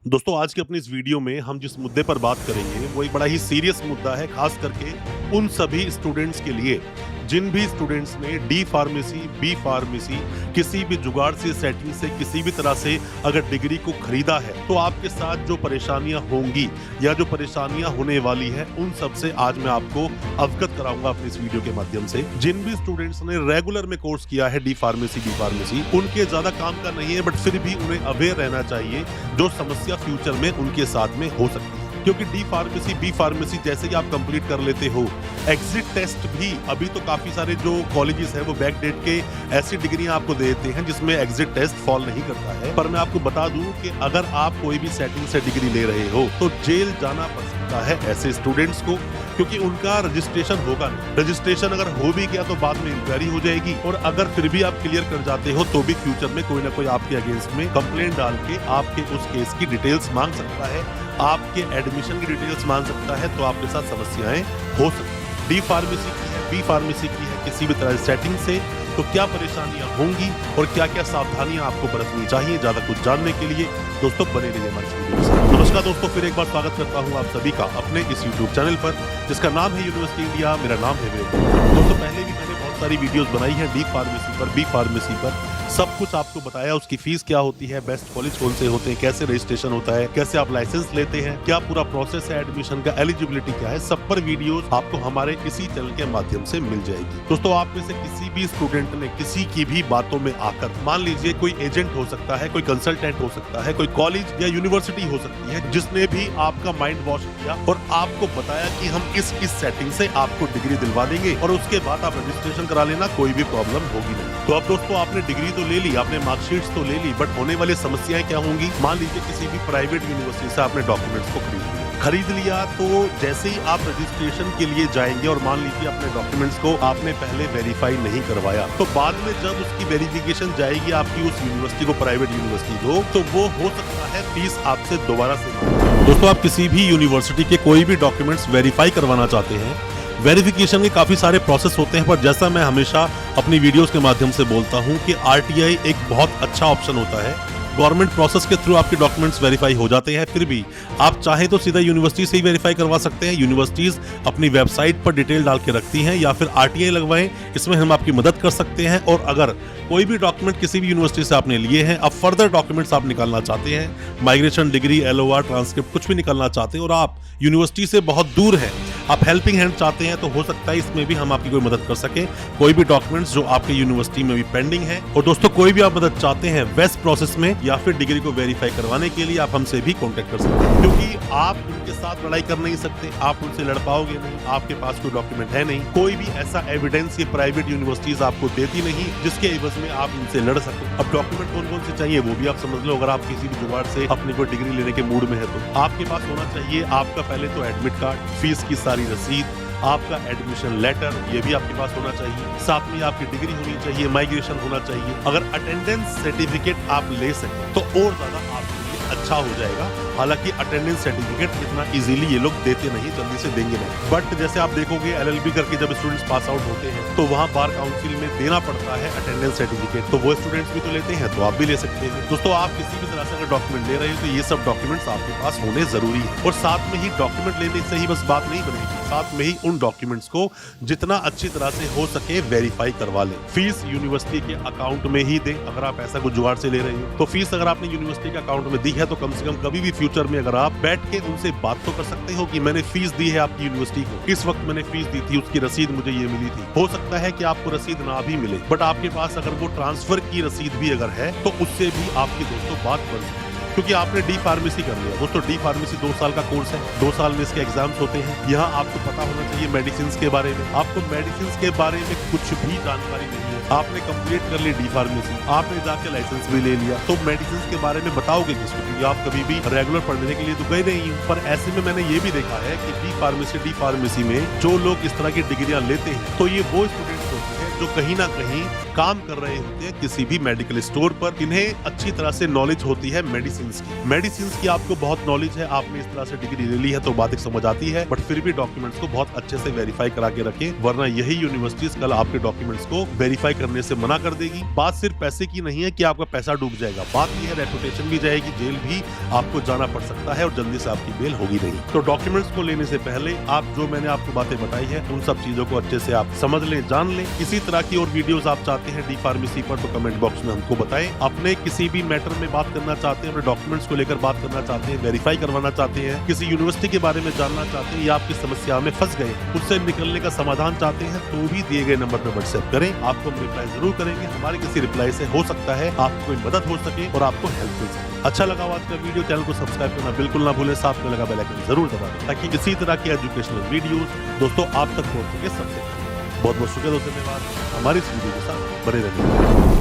दोस्तों आज की अपनी इस वीडियो में हम जिस मुद्दे पर बात करेंगे वो एक बड़ा ही सीरियस मुद्दा है, खास करके उन सभी स्टूडेंट्स के लिए जिन भी स्टूडेंट्स ने डी फार्मेसी, बी फार्मेसी किसी भी जुगाड़ से, सेटिंग से, किसी भी तरह से अगर डिग्री को खरीदा है तो आपके साथ जो परेशानियां होंगी या जो परेशानियां होने वाली है उन सब से आज मैं आपको अवगत कराऊंगा अपनी इस वीडियो के माध्यम से। जिन भी स्टूडेंट्स ने रेगुलर में कोर्स किया है डी फार्मेसी, बी फार्मेसी, उनके ज्यादा काम का नहीं है, बट फिर भी उन्हें अवेयर रहना चाहिए जो समस्या फ्यूचर में उनके साथ में हो सकती है। क्योंकि डी फार्मेसी, बी फार्मेसी जैसे ही आप कंप्लीट कर लेते हो, एग्जिट टेस्ट भी अभी तो काफी सारे जो कॉलेजेस हैं वो बैक डेट के ऐसी डिग्रियां आपको दे देते हैं जिसमें एग्जिट टेस्ट फॉल नहीं करता है। पर मैं आपको बता दूं कि अगर आप कोई भी सेटिंग से डिग्री ले रहे हो तो जेल जाना पड़ सकता है ऐसे स्टूडेंट्स को, क्योंकि उनका रजिस्ट्रेशन होगा नहीं। रजिस्ट्रेशन अगर हो भी गया तो बाद में इंक्वायरी हो जाएगी, और अगर फिर भी आप क्लियर कर जाते हो तो भी फ्यूचर में कोई ना कोई आपके अगेंस्ट में कंप्लेंट डाल के आपके उस केस की डिटेल्स मांग सकता है, आपके एडमिशन की डिटेल्स मांग सकता है, तो आपके साथ समस्याएं हो सकती हैं। डी फार्मेसी की है, बी फार्मेसी की है, किसी भी तरह की सेटिंग से तो क्या परेशानियां होंगी और क्या क्या सावधानियां आपको बरतनी चाहिए, ज्यादा कुछ जानने के लिए दोस्तों बने रहिए हमारे वीडियो से। नमस्कार दोस्तों, फिर एक बार स्वागत करता हूं आप सभी का अपने इस YouTube चैनल पर जिसका नाम है यूनिवर्सिटी इंडिया। मेरा नाम है वेद। दोस्तों पहले भी मैंने बहुत सारी वीडियोस बनाई है डी फार्मेसी पर, बी फार्मेसी पर, सब कुछ आपको बताया, उसकी फीस क्या होती है, बेस्ट कॉलेज कौन से होते हैं, कैसे रजिस्ट्रेशन होता है, कैसे आप लाइसेंस लेते हैं, क्या पूरा प्रोसेस है एडमिशन का, एलिजिबिलिटी क्या है, सब पर वीडियोस आपको हमारे इसी चैनल के माध्यम से मिल जाएगी। दोस्तों आप में से किसी भी स्टूडेंट ने किसी की भी बातों में आकर, मान लीजिए कोई एजेंट हो सकता है, कोई कंसल्टेंट हो सकता है, कोई कॉलेज या यूनिवर्सिटी हो सकती है, जिसने भी आपका माइंड वॉश किया और आपको बताया कि हम इस सेटिंग से आपको डिग्री दिलवा देंगे और उसके बाद आप रजिस्ट्रेशन करा लेना, कोई भी प्रॉब्लम होगी नहीं। तो अब दोस्तों आपने डिग्री तो ले ली, आपने मार्कशीट्स तो ले ली, बट होने वाली समस्याएं क्या होंगी। मान लीजिए किसी भी प्राइवेट यूनिवर्सिटी से आपने डॉक्यूमेंट्स को खरीद लिया, तो जैसे ही आप रजिस्ट्रेशन के लिए जाएंगे और मान लीजिए अपने डॉक्यूमेंट्स को आपने पहले वेरीफाई नहीं करवाया, तो बाद में जब उसकी वेरिफिकेशन जाएगी आपकी उस यूनिवर्सिटी को, प्राइवेट यूनिवर्सिटी को, तो वो हो सकता है फीस आपसे दोबारा से। दोस्तों आप किसी भी यूनिवर्सिटी के कोई भी डॉक्यूमेंट्स वेरीफाई करवाना चाहते हैं, वेरिफिकेशन के काफी सारे प्रोसेस होते हैं, पर जैसा मैं हमेशा अपनी वीडियोस के माध्यम से बोलता हूं कि आरटीआई एक बहुत अच्छा ऑप्शन होता है। गवर्नमेंट प्रोसेस के थ्रू आपके डॉक्यूमेंट्स वेरीफाई हो जाते हैं, फिर भी आप चाहे तो सीधा यूनिवर्सिटी से ही वेरीफाई करवा सकते हैं। यूनिवर्सिटीज अपनी वेबसाइट पर डिटेल डाल के रखती हैं, या फिर आरटीआई लगवाएं, इसमें हम आपकी मदद कर सकते हैं। और अगर कोई भी डॉक्यूमेंट किसी भी यूनिवर्सिटी से आपने लिए हैं, अब फर्दर डॉक्यूमेंट्स आप निकालना चाहते हैं, माइग्रेशन, डिग्री, एलओआर, ट्रांसक्रिप्ट, कुछ भी निकालना चाहते हैं और आप यूनिवर्सिटी से बहुत दूर हैं, आप हेल्पिंग हैंड चाहते हैं, तो हो सकता है इसमें भी हम आपकी कोई मदद कर सके। कोई भी डॉक्यूमेंट्स जो आपके यूनिवर्सिटी में भी पेंडिंग है, और दोस्तों कोई भी आप मदद चाहते हैं वेस्ट प्रोसेस में या फिर डिग्री को वेरीफाई करवाने के लिए, आप हमसे भी कांटेक्ट कर सकते हैं। क्योंकि आप उनके साथ लड़ाई कर नहीं सकते, आप उनसे लड़ पाओगे नहीं, आपके पास कोई डॉक्यूमेंट है नहीं, कोई भी ऐसा एविडेंस ये प्राइवेट यूनिवर्सिटीज आपको देती नहीं जिसके एवज में आप इनसे लड़ सको। अब डॉक्यूमेंट कौन कौन से चाहिए वो भी आप समझ लो। अगर आप किसी भी जुगाड़ से अपनी कोई डिग्री लेने के मूड में है तो आपके पास होना चाहिए आपका पहले तो एडमिट कार्ड, फीस की सारी रसीद, आपका एडमिशन लेटर, ये भी आपके पास होना चाहिए, साथ में आपकी डिग्री होनी चाहिए, माइग्रेशन होना चाहिए। अगर अटेंडेंस सर्टिफिकेट आप ले सकें तो और ज्यादा आपके लिए अच्छा हो जाएगा। हालांकि अटेंडेंस सर्टिफिकेट इतना इजीली ये लोग देते नहीं, जल्दी से देंगे नहीं, बट जैसे आप देखोगे एलएलबी करके जब स्टूडेंट्स पास आउट होते हैं तो वहाँ बार काउंसिल में देना पड़ता है अटेंडेंस सर्टिफिकेट, तो वो स्टूडेंट्स भी तो लेते हैं, तो आप भी ले सकते हैं। दोस्तों आप किसी भी तरह से अगर डॉक्यूमेंट ले रहे हो तो ये सब डॉक्यूमेंट्स आपके पास होने जरूरी है, और साथ में ही डॉक्यूमेंट लेने से ही बस बात नहीं बनेगी, साथ में ही उन डॉक्यूमेंट्स को जितना अच्छी तरह से हो सके वेरीफाई करवा लें। फीस यूनिवर्सिटी के अकाउंट में ही दें। अगर आप ऐसा कुछ जुगाड़ से ले रहे हो तो फीस अगर आपने यूनिवर्सिटी के अकाउंट में दी है तो कम से कम कभी भी फ्यूचर में अगर आप बैठ के उनसे बात तो कर सकते हो कि मैंने फीस दी है आपकी यूनिवर्सिटी को, इस वक्त मैंने फीस दी थी, उसकी रसीद मुझे ये मिली थी। हो सकता है कि आपको रसीद ना भी मिले, बट आपके पास अगर वो ट्रांसफर की रसीद भी अगर है तो उससे भी आपकी दोस्तों बात बन सकती है। क्योंकि आपने डी फार्मेसी कर लिया दोस्तों, डी फार्मेसी 2 साल का कोर्स है, 2 साल में इसके एग्जाम्स होते हैं। यहाँ आपको पता होना चाहिए मेडिसिन के बारे में, आपको मेडिसिन के बारे में कुछ भी जानकारी नहीं है, आपने कंप्लीट कर ली डी फार्मेसी, आपने जाके लाइसेंस भी ले लिया, तो मेडिसिन के बारे में बताओगे किसको, क्योंकि आप कभी भी रेगुलर पढ़ने के लिए तो गए नहीं हो। पर ऐसे में मैंने ये भी देखा है कि डी फार्मेसी में जो लोग इस तरह की डिग्रियां लेते हैं तो ये वो स्टूडेंट्स होते हैं जो कहीं ना कहीं काम कर रहे होते हैं किसी भी मेडिकल स्टोर पर, इन्हें अच्छी तरह से नॉलेज होती है मेडिसिन की आपको बहुत नॉलेज है, आपने इस तरह से डिग्री ले ली है तो बात एक समझ आती है, बट फिर भी डॉक्यूमेंट्स को बहुत अच्छे से वेरीफाई करा के रखें, वरना यही यूनिवर्सिटीज कल आपके डॉक्यूमेंट्स को वेरीफाई करने से मना कर देगी। बात सिर्फ पैसे की नहीं है कि आपका पैसा डूब जाएगा, बात यह है रेपुटेशन भी जाएगी, जेल भी आपको जाना पड़ सकता है और जल्दी से आपकी बेल होगी नहीं। तो डॉक्यूमेंट्स को लेने से पहले आप जो मैंने आपको बातें बताई है उन सब चीजों को अच्छे से आप समझ लें, जान लें। इसी तरह की और वीडियोस आप चाहते हैं डी फार्मेसी पर तो कमेंट बॉक्स में हमको बताएं। अपने किसी भी मैटर में बात करना चाहते हैं, अपने डॉक्यूमेंट्स को लेकर बात करना चाहते हैं, वेरीफाई करवाना चाहते हैं, किसी यूनिवर्सिटी के बारे में जानना चाहते हैं या आपकी समस्या में फंस गए उससे निकलने का समाधान चाहते हैं तो भी दिए गए नंबर पर व्हाट्सएप करें, आपको हम रिप्लाई जरूर करेंगे। हमारे किसी रिप्लाई से हो सकता है आपको कोई मदद हो सके और आपको हेल्प मिल सके। अच्छा लगा आज का वीडियो, चैनल को सब्सक्राइब करना बिल्कुल ना भूलें, साथ में लगा बेल आइकन जरूर दबा दें ताकि इसी तरह की एजुकेशनल वीडियोस दोस्तों आप तक पहुंच सके सबसे पहले। बहुत बहुत शुक्रिया दोस्तों, धन्यवाद हमारी इस वीडियो के साथ बने रहने।